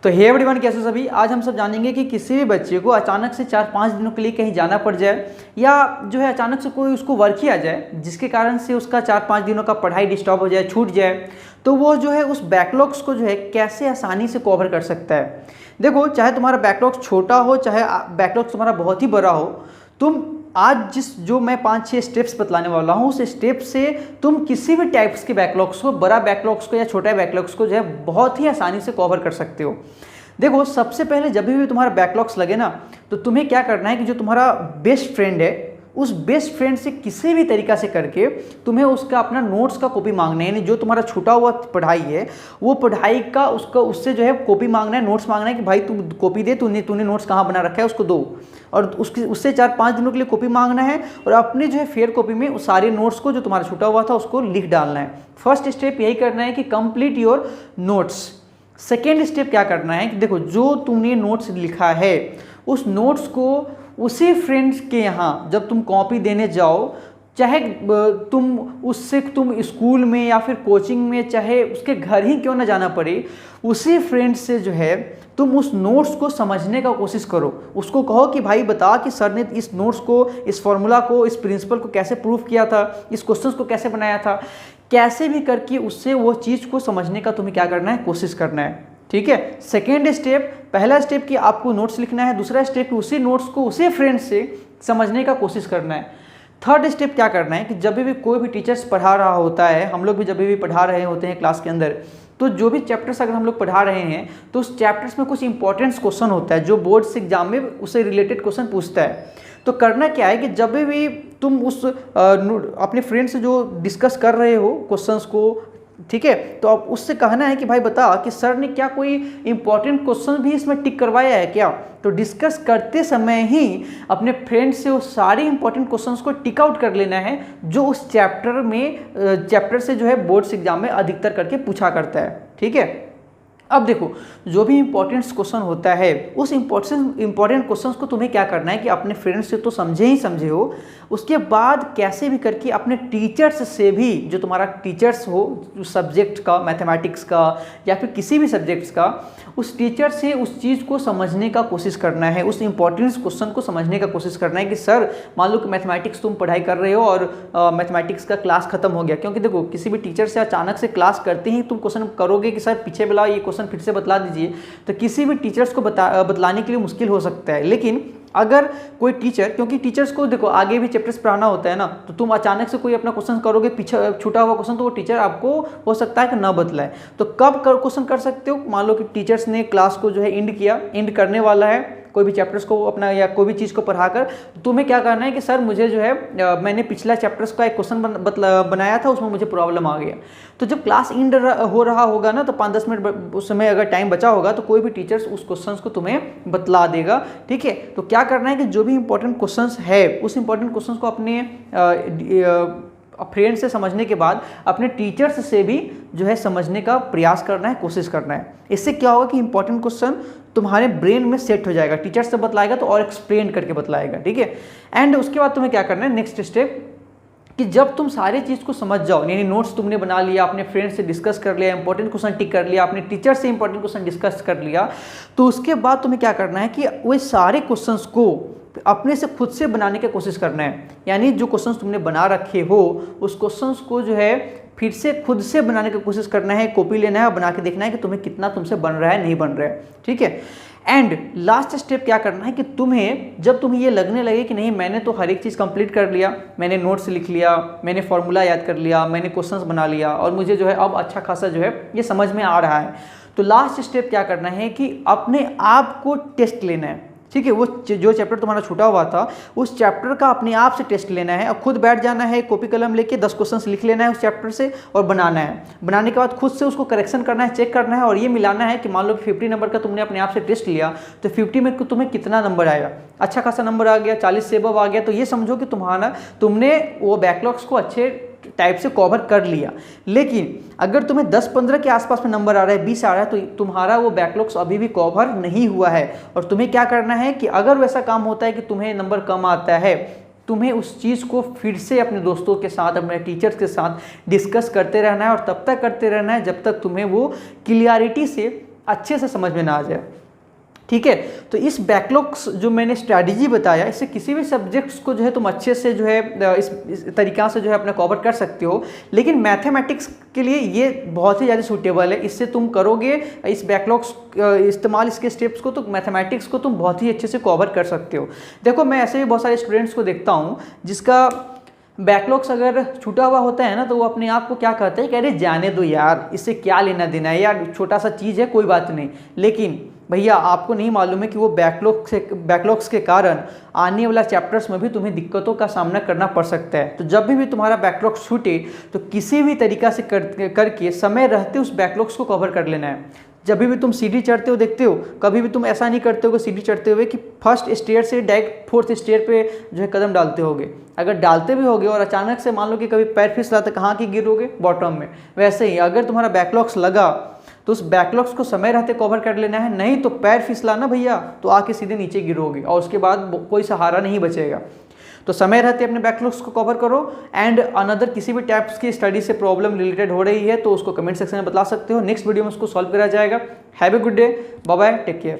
तो hey everyone, कैसे सभी। आज हम सब जानेंगे कि किसी भी बच्चे को अचानक से 4-5 दिनों के लिए कहीं जाना पड़ जाए या जो है अचानक से कोई उसको वर्क ही आ जाए जिसके कारण से उसका 4-5 दिनों का पढ़ाई डिस्टर्ब हो जाए, छूट जाए, तो वो जो है उस बैकलॉग्स को जो है कैसे आसानी से कवर कर सकता है। देखो, चाहे तुम्हारा बैकलॉग्स छोटा हो चाहे बैकलॉग्स तुम्हारा बहुत ही बड़ा हो, तुम आज जो मैं 5-6 स्टेप्स बतलाने वाला हूँ उस स्टेप से तुम किसी भी टाइप्स के बैकलॉग्स को, बड़ा बैकलॉग्स को या छोटा बैकलॉग्स को जो है बहुत ही आसानी से कवर कर सकते हो। देखो, सबसे पहले जब भी तुम्हारा बैकलॉग्स लगे ना, तो तुम्हें क्या करना है कि जो तुम्हारा बेस्ट फ्रेंड है उस बेस्ट फ्रेंड से किसी भी तरीका से करके तुम्हें उसका अपना नोट्स का कॉपी मांगना है। यानी जो तुम्हारा छूटा हुआ पढ़ाई है वो पढ़ाई का उसका उससे जो है कॉपी मांगना है, नोट्स मांगना है कि भाई तू कॉपी दे, तूने नोट्स कहाँ बना रखा है उसको दो। और उससे 4-5 दिनों के लिए कॉपी मांगना है और अपने जो है फेयर कॉपी में उस सारे नोट्स को जो तुम्हारा छूटा हुआ था उसको लिख डालना है। फर्स्ट स्टेप यही करना है कि complete your notes. Second step क्या करना है कि देखो, जो तुमने नोट्स लिखा है उस नोट्स को उसी फ्रेंड्स के यहाँ जब तुम कॉपी देने जाओ, चाहे तुम स्कूल में या फिर कोचिंग में, चाहे उसके घर ही क्यों ना जाना पड़े, उसी फ्रेंड से जो है तुम उस नोट्स को समझने का कोशिश करो। उसको कहो कि भाई बता कि सर ने इस नोट्स को, इस फॉर्मूला को, इस प्रिंसिपल को कैसे प्रूव किया था, इस क्वेश्चंस को कैसे बनाया था। कैसे भी करके उससे वो चीज़ को समझने का तुम्हें क्या करना है, कोशिश करना है। ठीक है। सेकेंड स्टेप, पहला स्टेप कि आपको नोट्स लिखना है, दूसरा स्टेप कि उसी नोट्स को उसी फ्रेंड से समझने का कोशिश करना है। थर्ड स्टेप क्या करना है कि जब भी कोई भी टीचर्स पढ़ा रहा होता है, हम लोग भी जब भी पढ़ा रहे होते हैं क्लास के अंदर, तो जो भी चैप्टर्स अगर हम लोग पढ़ा रहे हैं तो उस चैप्टर्स में कुछ इंपॉर्टेंट क्वेश्चन होता है जो बोर्ड से एग्जाम में उससे रिलेटेड क्वेश्चन पूछता है। तो करना क्या है कि जब भी तुम उस अपने फ्रेंड से जो डिस्कस कर रहे हो क्वेश्चंस को, ठीक है, तो अब उससे कहना है कि भाई बता कि सर ने क्या कोई इंपॉर्टेंट क्वेश्चन भी इसमें टिक करवाया है क्या। तो डिस्कस करते समय ही अपने फ्रेंड से वो सारे इंपॉर्टेंट क्वेश्चंस को टिक आउट कर लेना है जो उस चैप्टर से जो है बोर्ड्स एग्जाम में अधिकतर करके पूछा करता है। ठीक है। अब देखो, जो भी इंपॉर्टेंट क्वेश्चन होता है उस इंपॉर्टेंट क्वेश्चंस को तुम्हें क्या करना है कि अपने फ्रेंड्स से तो समझे हो, उसके बाद कैसे भी करके अपने टीचर्स से भी, जो तुम्हारा टीचर्स हो सब्जेक्ट का, मैथमेटिक्स का या फिर किसी भी सब्जेक्ट्स का, उस टीचर से उस चीज़ को समझने का कोशिश करना है, उस इंपॉर्टेंट क्वेश्चन को समझने का कोशिश करना है कि सर मान लो कि मैथमेटिक्स तुम पढ़ाई कर रहे हो और मैथमेटिक्स का क्लास खत्म हो गया। क्योंकि देखो, किसी भी टीचर से अचानक से क्लास करते ही तुम क्वेश्चन करोगे कि सर पीछे वाला ये क्वेश्चन फिर से बतला दीजिए, तो किसी भी टीचर्स को बतलाने के लिए मुश्किल हो सकता है। लेकिन अगर कोई टीचर, क्योंकि टीचर्स को देखो आगे भी चैप्टर्स पढ़ाना होता है ना, तो तुम अचानक से कोई अपना क्वेश्चन करोगे पीछे छूटा हुआ क्वेश्चन, तो वो टीचर आपको हो सकता है कि ना बतलाए। तो कब क्वेश्चन कर सकते हो, मान लो कि टीचर्स ने क्लास को जो है एंड करने वाला है कोई भी चैप्टर्स को अपना या कोई भी चीज़ को पढ़ाकर, तुम्हें क्या करना है कि सर मुझे जो है मैंने पिछला चैप्टर्स का एक क्वेश्चन बनाया था, उसमें मुझे प्रॉब्लम आ गया। तो जब क्लास एंड हो रहा होगा ना, तो 5-10 मिनट उस समय अगर टाइम बचा होगा तो कोई भी टीचर्स उस क्वेश्चंस को तुम्हें बतला देगा। ठीक है। तो क्या करना है कि जो भी इंपॉर्टेंट क्वेश्चंस है उस इंपॉर्टेंट क्वेश्चंस को अपने फ्रेंड से समझने के बाद अपने टीचर्स से भी जो है समझने का प्रयास करना है, कोशिश करना है। इससे क्या होगा कि इंपॉर्टेंट क्वेश्चन तुम्हारे ब्रेन में सेट हो जाएगा। टीचर से बतलाएगा तो और एक्सप्लेन करके बतलाएगा। ठीक है। एंड उसके बाद तुम्हें क्या करना है, नेक्स्ट स्टेप, कि जब तुम सारी चीज़ को समझ जाओ, यानी नोट्स तुमने बना लिया, अपने फ्रेंड से डिस्कस कर लिया, इंपॉर्टेंट क्वेश्चन टिक कर लिया, अपने टीचर से इंपॉर्टेंट क्वेश्चन डिस्कस कर लिया, तो उसके बाद तुम्हें क्या करना है कि वो सारे क्वेश्चंस को अपने से खुद से बनाने की कोशिश करना है। यानी जो क्वेश्चंस तुमने बना रखे हो उस क्वेश्चंस को जो है फिर से खुद से बनाने की कोशिश करना है, कॉपी लेना है और बना के देखना है कि तुम्हें कितना तुमसे बन रहा है, नहीं बन रहा है। ठीक है। एंड लास्ट स्टेप क्या करना है कि जब तुम्हें ये लगने लगे कि नहीं मैंने तो हर एक चीज़ कंप्लीट कर लिया, मैंने नोट्स लिख लिया, मैंने फॉर्मूला याद कर लिया, मैंने क्वेश्चंस बना लिया और मुझे जो है अब अच्छा खासा जो है ये समझ में आ रहा है, तो लास्ट स्टेप क्या करना है कि अपने आप को टेस्ट लेना है। ठीक है। वो जो चैप्टर तुम्हारा छूटा हुआ था उस चैप्टर का अपने आप से टेस्ट लेना है और खुद बैठ जाना है, कॉपी कलम लेके 10 क्वेश्चंस लिख लेना है उस चैप्टर से और बनाना है। बनाने के बाद खुद से उसको करेक्शन करना है, चेक करना है और ये मिलाना है कि मान लो 50 नंबर का तुमने अपने आप से टेस्ट लिया तो 50 में तुम्हें कितना नंबर आएगा। अच्छा खासा नंबर आ गया, 40 से अबव आ गया, तो ये समझो कि तुमने वो बैकलॉग्स को अच्छे टाइप से कवर कर लिया। लेकिन अगर तुम्हें 10-15 के आसपास में नंबर आ रहा है, 20 आ रहा है, तो तुम्हारा वो बैकलॉग्स अभी भी कवर नहीं हुआ है। और तुम्हें क्या करना है कि अगर वैसा काम होता है कि तुम्हें नंबर कम आता है, तुम्हें उस चीज़ को फिर से अपने दोस्तों के साथ, अपने टीचर्स के साथ डिस्कस करते रहना है और तब तक करते रहना है जब तक तुम्हें वो क्लियरिटी से अच्छे से समझ में ना आ जाए। ठीक है, तो इस बैकलॉग्स जो मैंने स्ट्रैटेजी बताया, इससे किसी भी सब्जेक्ट्स को जो है तुम अच्छे से जो है इस तरीक़ा से जो है अपना कवर कर सकते हो। लेकिन मैथमेटिक्स के लिए ये बहुत ही ज़्यादा सूटेबल है। इससे तुम करोगे इस बैकलॉग्स इस्तेमाल, इसके स्टेप्स को, तो मैथमेटिक्स को तुम बहुत ही अच्छे से कवर कर सकते हो। देखो, मैं ऐसे भी बहुत सारे स्टूडेंट्स को देखता हूँ जिसका बैकलॉग्स अगर छूटा हुआ होता है ना, तो वो अपने आप को क्या कहते हैं कि अरे जाने दो यार, इससे क्या लेना देना है यार, छोटा सा चीज़ है, कोई बात नहीं। लेकिन भैया आपको नहीं मालूम है कि वो बैकलॉग्स के कारण आने वाला चैप्टर्स में भी तुम्हें दिक्कतों का सामना करना पड़ सकता है। तो जब भी तुम्हारा बैकलॉग छूटे तो किसी भी तरीक़ा से करके समय रहते उस बैकलॉग्स को कवर कर लेना है। जब भी तुम सीढ़ी चढ़ते हो देखते हो, कभी भी तुम ऐसा नहीं करते हो कि सीढ़ी चढ़ते हुए कि फर्स्ट स्टेयर से डायरेक्ट फोर्थ स्टेयर पे जो है कदम डालते होगे। अगर डालते भी होगे और अचानक से मान लो कि कभी पैर फिसला तो कहाँ की गिरोगे, बॉटम में। वैसे ही अगर तुम्हारा बैकलॉग्स लगा तो उस बैकलॉग्स को समय रहते कवर कर लेना है, नहीं तो पैर फिसला ना भैया तो आके सीधे नीचे गिरोगे और उसके बाद कोई सहारा नहीं बचेगा। तो समय रहते अपने बैकलॉग्स को कवर करो। एंड अनदर किसी भी टाइप्स की स्टडी से प्रॉब्लम रिलेटेड हो रही है तो उसको कमेंट सेक्शन में बता सकते हो, नेक्स्ट वीडियो में उसको सॉल्व करा जाएगा। Have a good day, bye bye, take care.